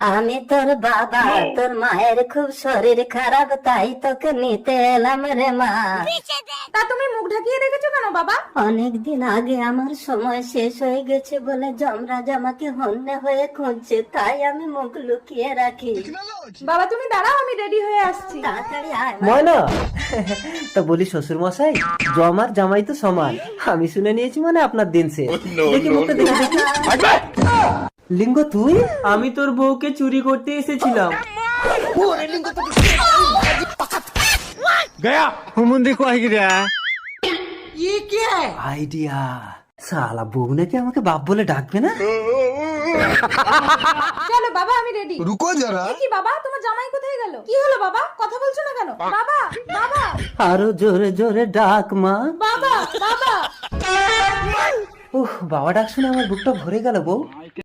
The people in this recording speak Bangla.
আমি তোর বাবা, তোর মায়ের খুব শরীর খারাপ, তাই তোকে নিতে এলাম রে মা। তা তুমি মুখ ঢাকিয়ে রেখেছো কেন বাবা? অনেকদিন আগে আমার সময় শেষ হয়ে গেছে বলে যমরাজ আমাকে হন্যে হয়ে খুঁজছে, তাই আমি মুখ লুকিয়ে রাখি। বাবা তুমি দাঁড়াও, আমি রেডি হয়ে আসছি। তাড়াতাড়ি আয় মা। ময়না, তা বলি শ্বশুর মশাই, জমার জামাই তো সমান। আমি শুনে নিয়েছি মানে আপনার দিন সে। দেখি মুখটা দেখে দেখি। লিঙ্গ তুই? আমি তোর বউকে চুরি করতে এসেছিলাম। আইডিয়া, শালা বউ নাকি আমাকে বাপ বলে ডাকবে না। চলো বাবা, আমি রেডি। रुको जरा। কি বাবা, তোমার জামাই কোথায় গেল? কি হলো বাবা, কথা বলছো না কেন? বাবা বাবা আরো জোরে জোরে ডাক মা। বাবা বাবা। বাবা ডাক শুনে আমার বুকটা ভরে গেল বউ।